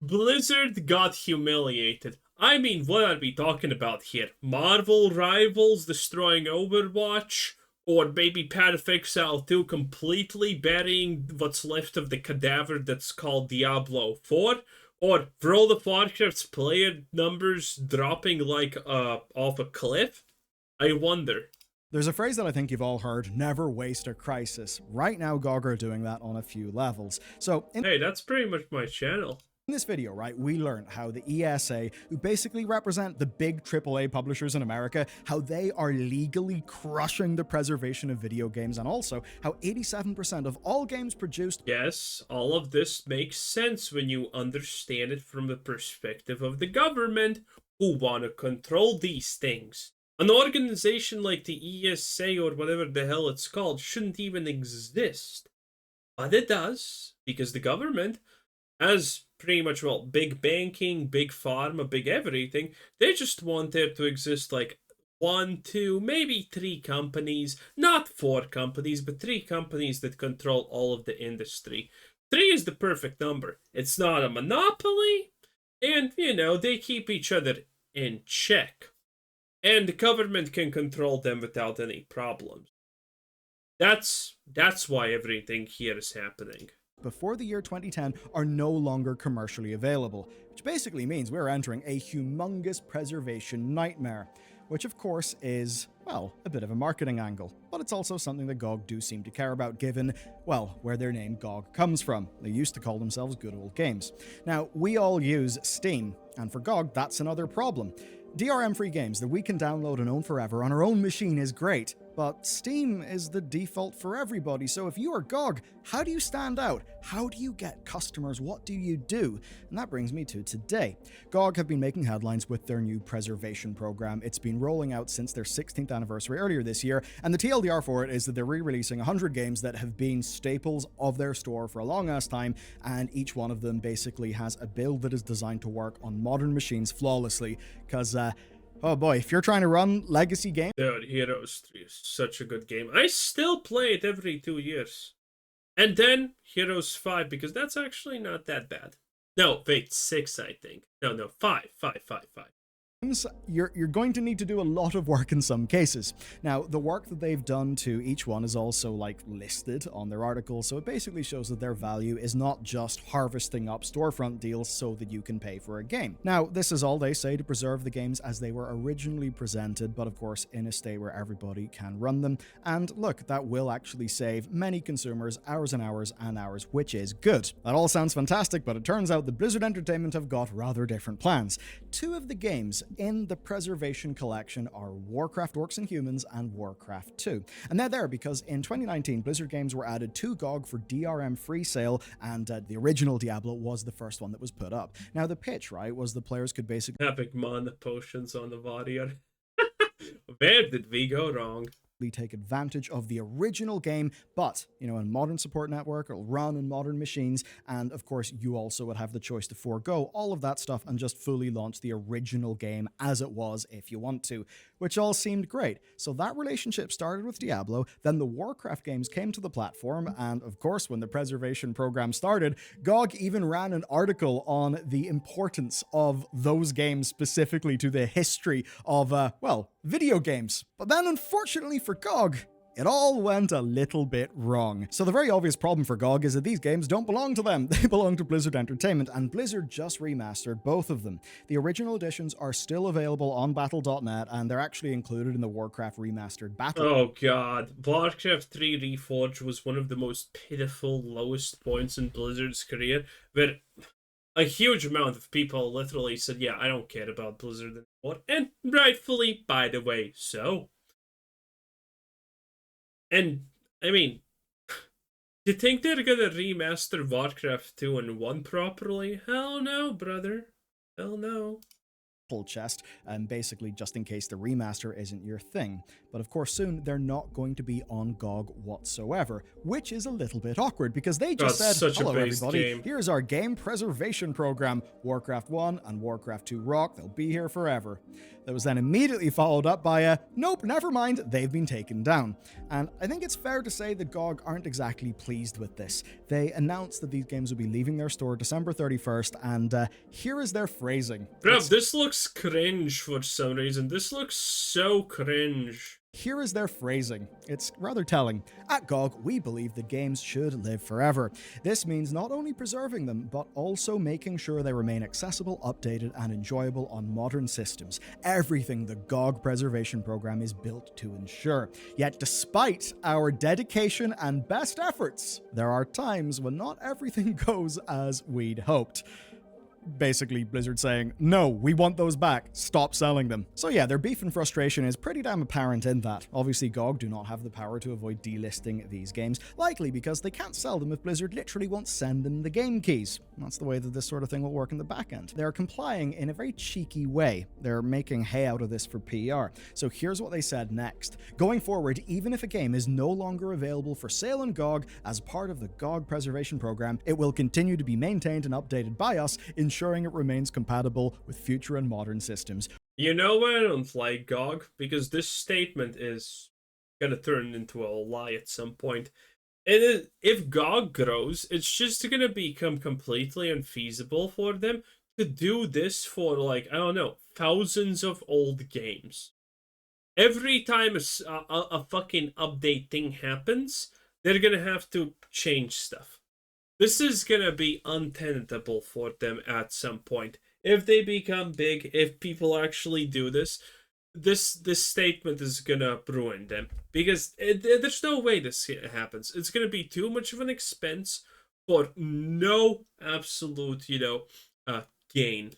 Blizzard got humiliated. I mean, what are we talking about here? Marvel Rivals destroying Overwatch? Or maybe Path of Exile 2 completely burying what's left of the cadaver that's called Diablo 4? Or World of Warcraft's player numbers dropping like off a cliff? I wonder. There's a phrase that I think you've all heard, never waste a crisis. Right now, GOG are doing that on a few levels. So in Hey, that's pretty much my channel. this video, right, we learned how the ESA, who basically represent the big AAA publishers in America, how they are legally crushing the preservation of video games, and also how 87% of all games produced. Yes, all of this makes sense when you understand it from the perspective of the government who want to control these things. An organization like the ESA or whatever the hell it's called shouldn't even exist. But it does, because the government has pretty much, well, big banking, big pharma, big everything. They just want there to exist like one, two, maybe three companies, not four companies, but three companies that control all of the industry. Three is the perfect number. It's not a monopoly, and, they keep each other in check. And the government can control them without any problems. That's why everything here is happening. Before the year 2010 are no longer commercially available, which basically means we're entering a humongous preservation nightmare, which of course is, well, a bit of a marketing angle, but it's also something that GOG do seem to care about given, well, where their name GOG comes from. They used to call themselves Good Old Games. Now, we all use Steam, and for GOG that's another problem. DRM-free games that we can download and own forever on our own machine is great, but Steam is the default for everybody, so if you are GOG, how do you stand out? How do you get customers? What do you do? And that brings me to today. GOG have been making headlines with their new preservation program. It's been rolling out since their 16th anniversary earlier this year, and the TLDR for it is that they're re-releasing 100 games that have been staples of their store for a long-ass time, and each one of them basically has a build that is designed to work on modern machines flawlessly, because oh boy, if you're trying to run legacy games. Dude, Heroes 3 is such a good game. I still play it every 2 years. And then Heroes 5, because that's actually not that bad. No, wait, 6, I think. No, 5. You're going to need to do a lot of work in some cases. Now, the work that they've done to each one is also listed on their article, so it basically shows that their value is not just harvesting up storefront deals so that you can pay for a game. Now, this is all they say to preserve the games as they were originally presented, but of course in a state where everybody can run them. And look, that will actually save many consumers hours and hours and hours, which is good. That all sounds fantastic, but it turns out that Blizzard Entertainment have got rather different plans. Two of the games in the preservation collection are Warcraft Orcs and Humans and Warcraft 2. And they're there because in 2019, Blizzard games were added to GOG for DRM free sale, and the original Diablo was the first one that was put up. Now, the pitch, right, was the players could basically Epic mana potions on the warrior. Where did we go wrong? take advantage of the original game, but, in modern support network, it'll run on modern machines, and of course, you also would have the choice to forego all of that stuff and just fully launch the original game as it was if you want to, which all seemed great. So that relationship started with Diablo, then the Warcraft games came to the platform, and of course, when the preservation program started, GOG even ran an article on the importance of those games specifically to the history of, video games. But then, unfortunately for GOG, it all went a little bit wrong. So the very obvious problem for GOG is that these games don't belong to them. They belong to Blizzard Entertainment, and Blizzard just remastered both of them. The original editions are still available on Battle.net, and they're actually included in the Warcraft Remastered Battle. Oh god, Warcraft 3 Reforged was one of the most pitiful, lowest points in Blizzard's career, where a huge amount of people literally said, yeah, I don't care about Blizzard anymore, and rightfully, by the way, so. And, I mean, do you think they're gonna remaster Warcraft 2 and 1 properly? Hell no, brother. Hell no. pull chest, basically just in case the remaster isn't your thing. But of course, soon they're not going to be on GOG whatsoever, which is a little bit awkward because they just That's said, such a hello based everybody, game. here's our game preservation program. Warcraft 1 and Warcraft 2 rock, they'll be here forever. That was then immediately followed up by a, nope, never mind, they've been taken down. And I think it's fair to say that GOG aren't exactly pleased with this. They announced that these games will be leaving their store December 31st, and here is their phrasing. Bro, this looks cringe for some reason. This looks so cringe. Here is their phrasing. It's rather telling. At GOG, we believe that games should live forever. This means not only preserving them, but also making sure they remain accessible, updated, and enjoyable on modern systems. Everything the GOG preservation program is built to ensure. Yet despite our dedication and best efforts, there are times when not everything goes as we'd hoped. Basically, Blizzard saying, no, we want those back, stop selling them. So yeah, their beef and frustration is pretty damn apparent in that. Obviously, GOG do not have the power to avoid delisting these games, likely because they can't sell them if Blizzard literally won't send them the game keys. That's the way that this sort of thing will work in the back end. They're complying in a very cheeky way. They're making hay out of this for PR. So here's what they said next. Going forward, even if a game is no longer available for sale on GOG as part of the GOG preservation program, it will continue to be maintained and updated by us, ensuring it remains compatible with future and modern systems. You know why I don't like GOG? Because this statement is gonna turn into a lie at some point. If GOG grows, it's just gonna become completely unfeasible for them to do this for, like, I don't know, thousands of old games. Every time a fucking update thing happens, they're gonna have to change stuff. This is gonna be untenable for them at some point. If they become big, if people actually do this, this statement is gonna ruin them. Because there's no way this happens. It's gonna be too much of an expense for no absolute, gain.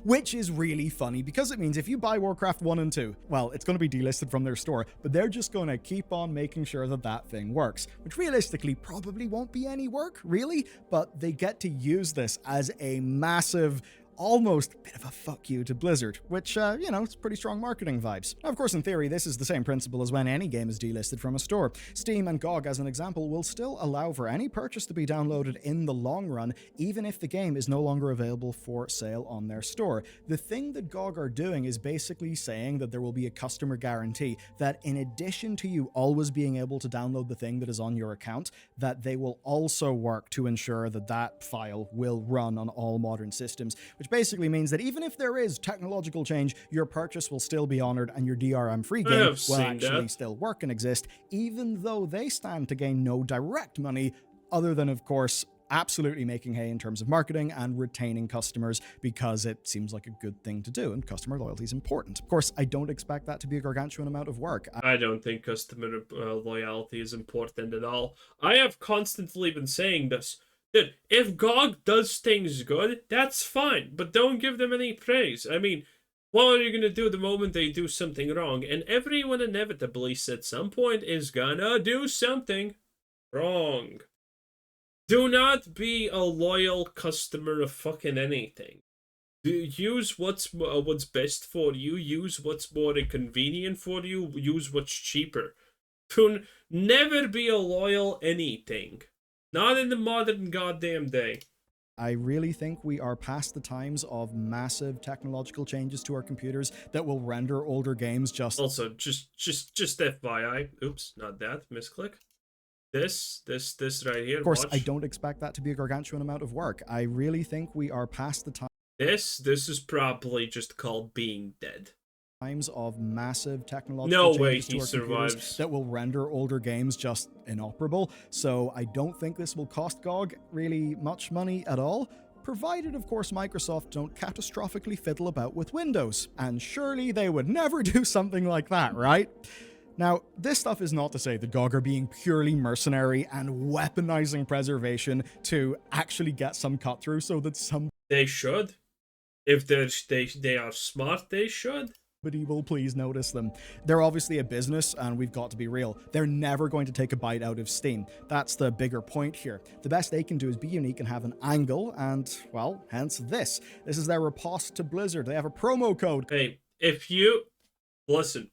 Which is really funny because it means if you buy Warcraft 1 and 2, well, it's going to be delisted from their store, but they're just going to keep on making sure that that thing works, which realistically probably won't be any work, really, but they get to use this as a massive, almost a bit of a fuck you to Blizzard, which, it's pretty strong marketing vibes. Now, of course, in theory, this is the same principle as when any game is delisted from a store. Steam and GOG, as an example, will still allow for any purchase to be downloaded in the long run, even if the game is no longer available for sale on their store. The thing that GOG are doing is basically saying that there will be a customer guarantee that in addition to you always being able to download the thing that is on your account, that they will also work to ensure that that file will run on all modern systems, which basically means that even if there is technological change, your purchase will still be honored and your DRM-free game will actually still work and exist, even though they stand to gain no direct money other than, of course, absolutely making hay in terms of marketing and retaining customers because it seems like a good thing to do, and customer loyalty is important. Of course, I don't expect that to be a gargantuan amount of work. I don't think customer loyalty is important at all. I have constantly been saying this. Dude, if GOG does things good, that's fine, but don't give them any praise. I mean, what are you going to do the moment they do something wrong? And everyone inevitably at some point is gonna do something wrong. Do not be a loyal customer of fucking anything. Use what's best for you. Use what's more convenient for you. Use what's cheaper. To never be a loyal anything. Not in the modern goddamn day. I really think we are past the times of massive technological changes to our computers that will render older games just... Also, just FYI. Oops, not that. Misclick. This right here. Of course, watch. I don't expect that to be a gargantuan amount of work. I really think we are past the time... This is probably just called being dead. Times of massive technological changes to our survives. computers that will render older games just inoperable. So I don't think this will cost GOG really much money at all, provided, of course, Microsoft don't catastrophically fiddle about with Windows. And surely they would never do something like that, right? Now, this stuff is not to say that GOG are being purely mercenary and weaponizing preservation to actually get some cut through so that some... They should. If they are smart, they should. Nobody will please notice them. They're obviously a business, and we've got to be real. They're never going to take a bite out of Steam. That's the bigger point here. The best they can do is be unique and have an angle, and, well, hence this. This is their riposte to Blizzard. They have a promo code. Hey, listen,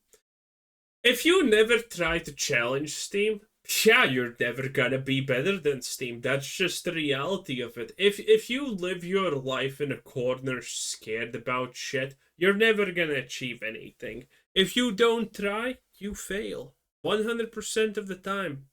if you never try to challenge Steam, yeah, you're never gonna be better than Steam. That's just the reality of it. If you live your life in a corner scared about shit, you're never gonna achieve anything. If you don't try, you fail. 100% of the time.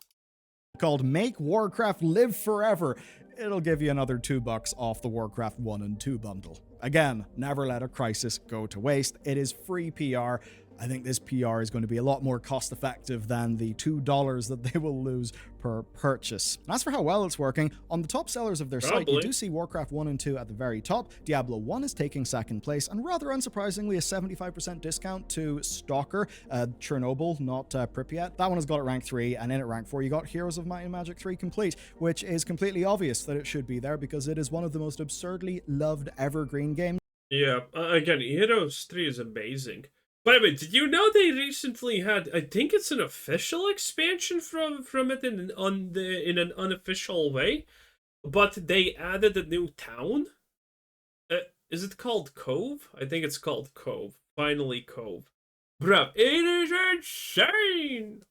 Called Make Warcraft Live Forever. It'll give you another $2 off the Warcraft 1 and 2 bundle. Again, never let a crisis go to waste. It is free PR. I think this PR is going to be a lot more cost effective than the $2 that they will lose per purchase. And as for how well it's working, on the top sellers of their site, you do see Warcraft 1 and 2 at the very top. Diablo 1 is taking second place, and rather unsurprisingly, a 75% discount to Stalker, Chernobyl, not Pripyat. That one has got it ranked 3, and in at rank 4, you got Heroes of Might and Magic 3 Complete, which is completely obvious that it should be there because it is one of the most absurdly loved evergreen games. Yeah, again, Heroes 3 is amazing. By the way, did you know they recently had? I think it's an official expansion from it in an unofficial way, but they added a new town. Is it called Cove? I think it's called Cove. Finally, Cove. Bruh, it is insane.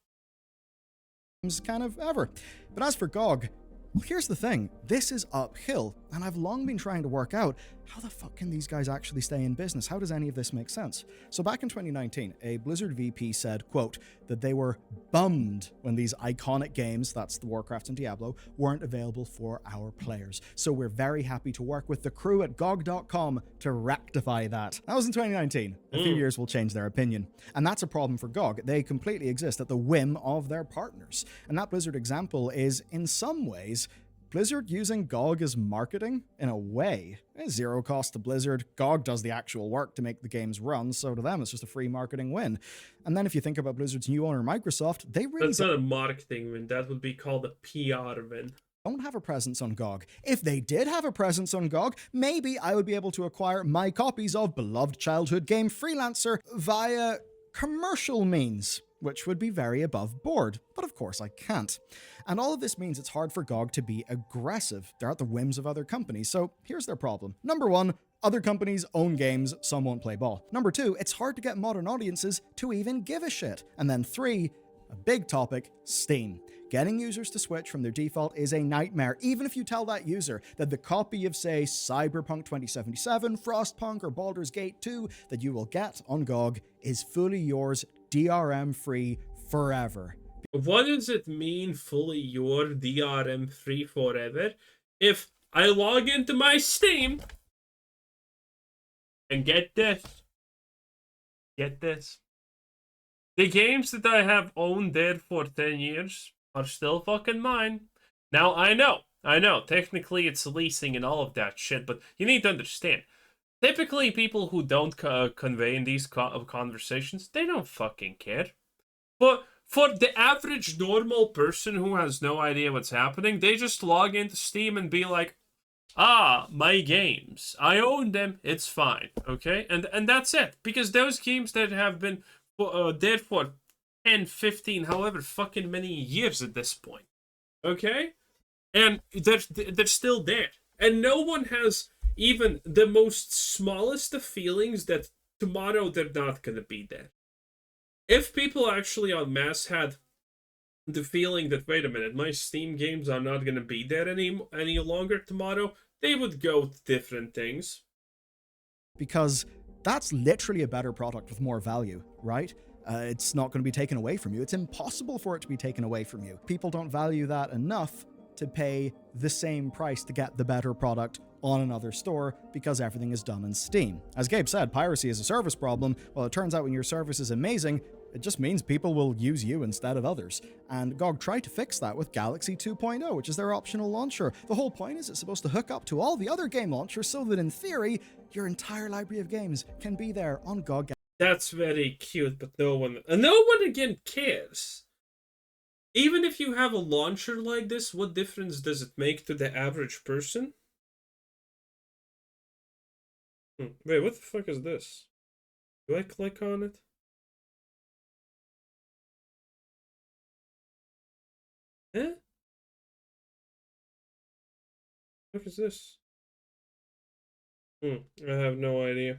Kind of ever. But as for GOG, well, here's the thing. This is uphill, and I've long been trying to work out how the fuck can these guys actually stay in business? How does any of this make sense? So back in 2019, a Blizzard VP said, quote, that they were bummed when these iconic games, that's the Warcraft and Diablo, weren't available for our players. So we're very happy to work with the crew at GOG.com to rectify that. That was in 2019. A few years will change their opinion. And that's a problem for GOG. They completely exist at the whim of their partners. And that Blizzard example is, in some ways, Blizzard using GOG as marketing, in a way. It's zero cost to Blizzard. GOG does the actual work to make the games run, so to them it's just a free marketing win. And then if you think about Blizzard's new owner, Microsoft, they really... That's not a marketing win, that would be called a PR win. Don't have a presence on GOG. If they did have a presence on GOG, maybe I would be able to acquire my copies of beloved childhood game Freelancer via commercial means, which would be very above board, but of course I can't. And all of this means it's hard for GOG to be aggressive. They're at the whims of other companies, so here's their problem. Number one, other companies own games, some won't play ball. Number two, it's hard to get modern audiences to even give a shit. And then three, a big topic, Steam. Getting users to switch from their default is a nightmare, even if you tell that user that the copy of, say, Cyberpunk 2077, Frostpunk, or Baldur's Gate 2 that you will get on GOG is fully yours, DRM-free, forever. What does it mean, fully your DRM-free forever? If I log into my Steam and get this, the games that I have owned there for 10 years are still fucking mine. Now, I know, technically it's leasing and all of that shit, but you need to understand, typically people who don't convey in these conversations, they don't fucking care. But for the average normal person who has no idea what's happening, they just log into Steam and be like, ah, my games, I own them, it's fine, okay? And that's it, because those games that have been there for 10, 15, however fucking many years at this point, okay? And they're still there. And no one has even the most smallest of feelings that tomorrow they're not gonna be there. If people actually en masse had the feeling that, wait a minute, my Steam games are not gonna be there any longer tomorrow, they would go with different things. Because that's literally a better product with more value, right? It's not going to be taken away from you. It's impossible for it to be taken away from you. People don't value that enough to pay the same price to get the better product on another store because everything is done in Steam. As Gabe said, piracy is a service problem. Well, it turns out when your service is amazing, it just means people will use you instead of others. And GOG tried to fix that with Galaxy 2.0, which is their optional launcher. The whole point is it's supposed to hook up to all the other game launchers so that in theory, your entire library of games can be there on GOG. That's very cute, but no one again cares. Even if you have a launcher like this, what difference does it make to the average person? Wait, what the fuck is this? Do I click on it? Eh? What is this? I have no idea.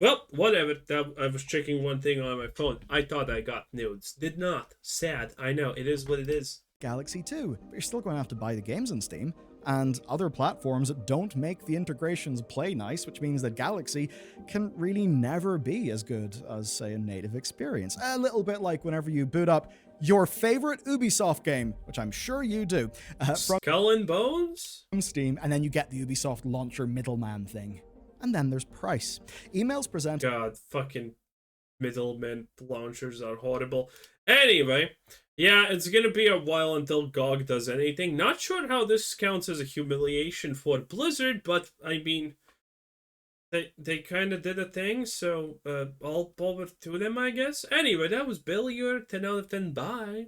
Well, whatever. I was checking one thing on my phone. I thought I got nudes. Did not. Sad. I know. It is what it is. Galaxy 2, but you're still going to have to buy the games on Steam. And other platforms don't make the integrations play nice, which means that Galaxy can really never be as good as, say, a native experience. A little bit like whenever you boot up your favorite Ubisoft game, which I'm sure you do, from Skull and Bones? Steam, and then you get the Ubisoft launcher middleman thing. And then there's price. Emails present. God, fucking middlemen launchers are horrible. Anyway, yeah, it's gonna be a while until GOG does anything. Not sure how this counts as a humiliation for Blizzard, but I mean, they kind of did a thing, so all power to them, I guess. Anyway, that was Bill. You're 10 out of 10. Bye.